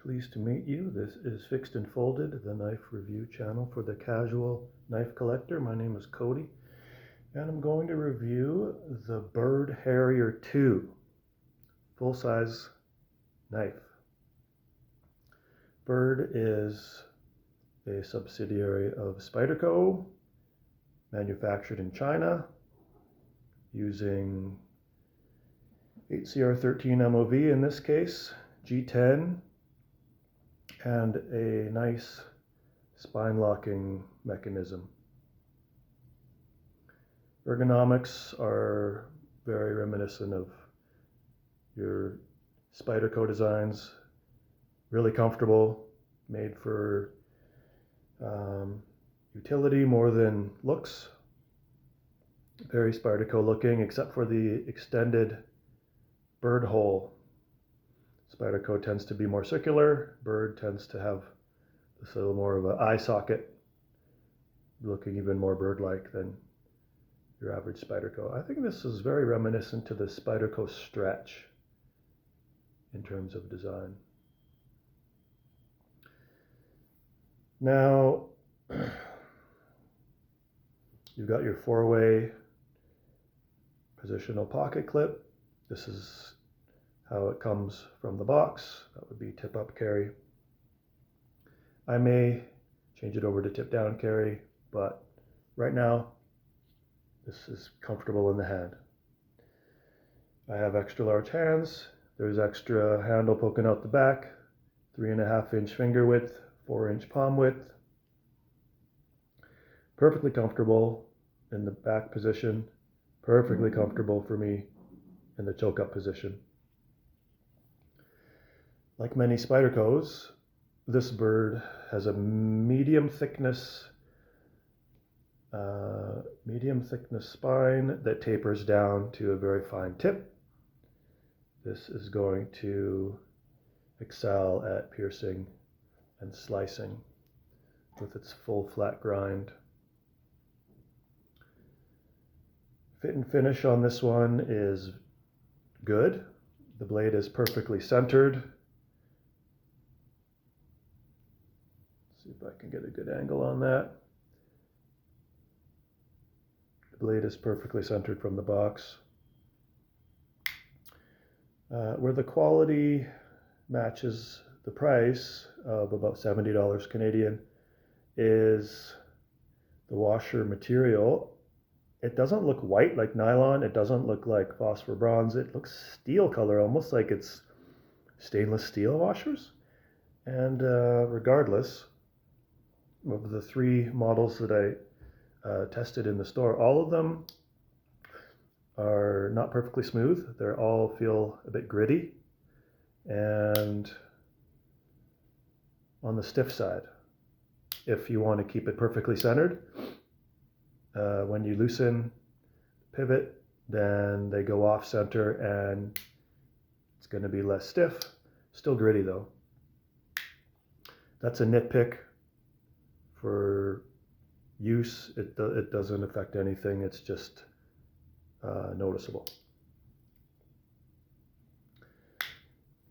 Pleased to meet you. This is Fixed and Folded, the knife review channel for the casual knife collector. My name is Cody, and I'm going to review the Byrd Herrier 2 full-size knife. Byrd is a subsidiary of Spyderco, manufactured in China using 8CR13 MOV in this case, G10, and a nice spine locking mechanism. Ergonomics are very reminiscent of your Spyderco designs. Really comfortable, made for utility more than looks. Very Spyderco looking, except for the extended Byrd hole. Spyderco tends to be more circular. Byrd tends to have this little more of an eye socket, looking even more bird-like than your average Spyderco. I think this is very reminiscent to the Spyderco Stretch in terms of design. Now, you've got your four-way positional pocket clip. This is how it comes from the box. That would be tip up carry. I may change it over to tip down carry, but right now this is comfortable in the hand. I have extra large hands. There's extra handle poking out the back, 3.5-inch finger width, 4-inch palm width. Perfectly comfortable in the back position, perfectly comfortable for me in the choke up position. Like many Spydercos, this Byrd has a medium thickness spine that tapers down to a very fine tip. This is going to excel at piercing and slicing with its full flat grind. Fit and finish on this one is good. The blade is perfectly centered. See if I can get a good angle on that. The blade is perfectly centered from the box. Where the quality matches the price of about $70 Canadian is the washer material. It doesn't look white like nylon. It doesn't look like phosphor bronze. It looks steel color, almost like it's stainless steel washers. And regardless of the three models that I tested in the store, all of them are not perfectly smooth. They all feel a bit gritty and on the stiff side. If you want to keep it perfectly centered, when you loosen the pivot, then they go off center and it's going to be less stiff. Still gritty though. That's a nitpick. For use, it doesn't affect anything. It's just noticeable.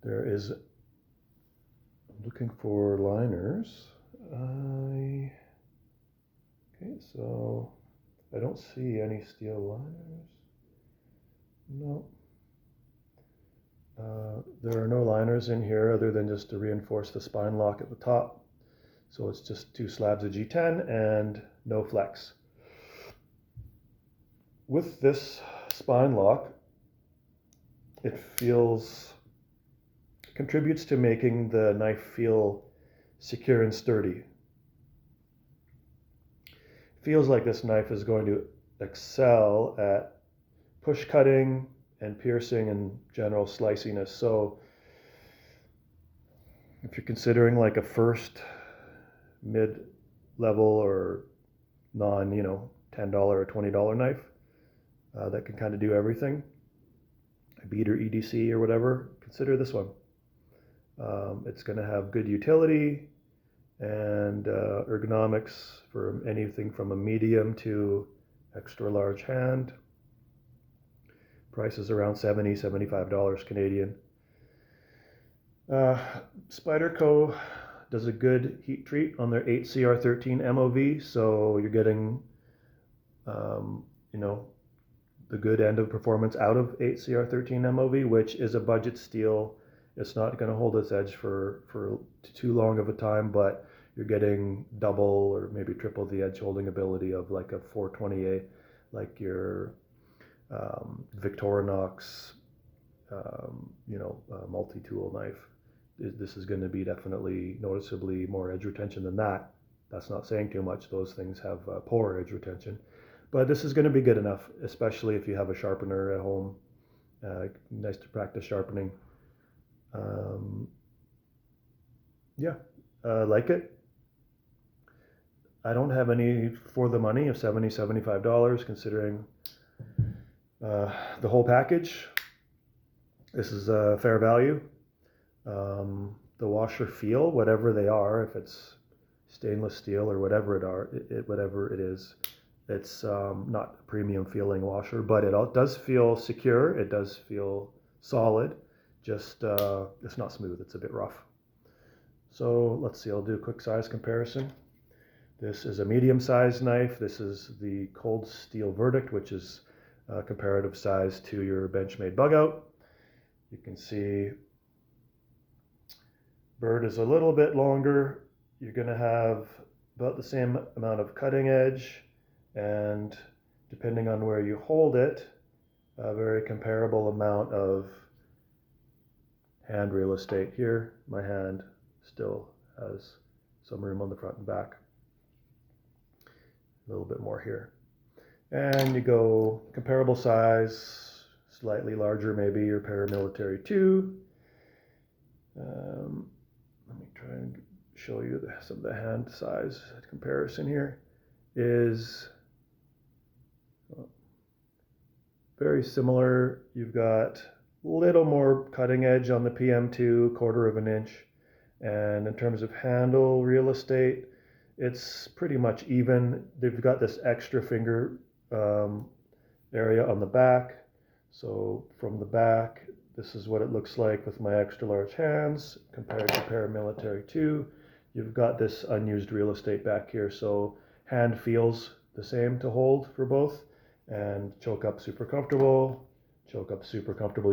I'm looking for liners. Okay, so I don't see any steel liners. No. There are no liners in here other than just to reinforce the spine lock at the top. So it's just 2 slabs of G10 and no flex. With this spine lock, it contributes to making the knife feel secure and sturdy. Feels like this knife is going to excel at push cutting and piercing and general sliciness. So if you're considering like a first mid-level or $10 or $20 knife that can kind of do everything, a bead or EDC or whatever, consider this one. It's going to have good utility and ergonomics for anything from a medium to extra large hand. Price is around $70, $75 Canadian. Uh, Spyderco does a good heat treat on their 8CR13 MOV, so you're getting, you know, the good end of performance out of 8CR13 MOV, which is a budget steel. It's not going to hold its edge for too long of a time, but you're getting double or maybe triple the edge holding ability of like a 420A, like your Victorinox, multi-tool knife. This is going to be definitely noticeably more edge retention than that. That's not saying too much. Those things have poor edge retention. But this is going to be good enough, especially if you have a sharpener at home. Nice to practice sharpening. Yeah, like it. I don't have any for the money of $70, $75 considering the whole package. This is a fair value. The washer feel, whatever they are, if it's stainless steel or whatever whatever it is, it's not a premium feeling washer, but it does feel secure. It does feel solid. Just it's not smooth. It's a bit rough. So let's see. I'll do a quick size comparison. This is a medium-sized knife. This is the Cold Steel Verdict, which is comparative size to your Benchmade bug out. You can see Byrd is a little bit longer. You're going to have about the same amount of cutting edge, and depending on where you hold it, a very comparable amount of hand real estate. Here, my hand still has some room on the front and back. A little bit more here. And you go comparable size, slightly larger maybe your Paramilitary 2. Let me try and show you some of the hand size comparison here. Is very similar. You've got a little more cutting edge on the PM2, 1/4 of an inch. And in terms of handle real estate, it's pretty much even. They've got this extra finger area on the back. So from the back, this is what it looks like with my extra large hands compared to Paramilitary 2. You've got this unused real estate back here, so hand feels the same to hold for both. And choke up super comfortable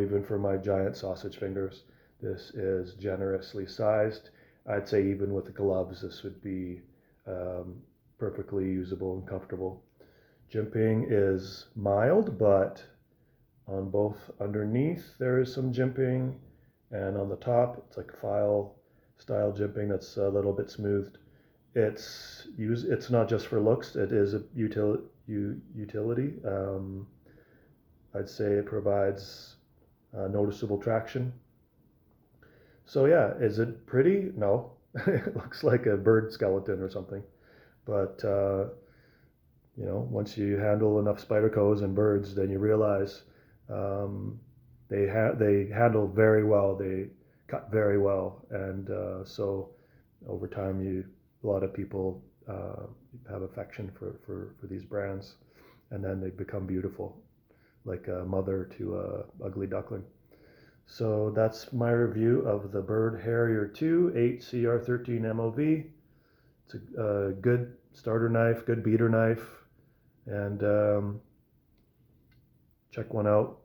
even for my giant sausage fingers. This is generously sized. I'd say even with the gloves, this would be perfectly usable and comfortable. Jimping is mild, but on both underneath there is some jimping, and on the top it's like file style jimping that's a little bit smoothed. It's not just for looks, it is a utility. I'd say it provides noticeable traction. So yeah, is it pretty? No. It looks like a bird skeleton or something. But once you handle enough Spydercos and Byrds, then you realize they handle very well. They cut very well, and so over time, a lot of people have affection for these brands, and then they become beautiful, like a mother to a ugly duckling. So that's my review of the Byrd Herrier 2 8CR13 MOV. It's a good starter knife, good beater knife, and check one out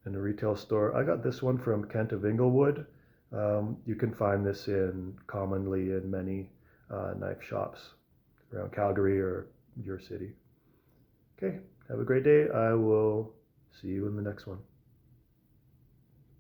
in a retail store. I got this one from Kent of Inglewood. You can find this commonly in many knife shops around Calgary or your city. Okay, have a great day. I will see you in the next one.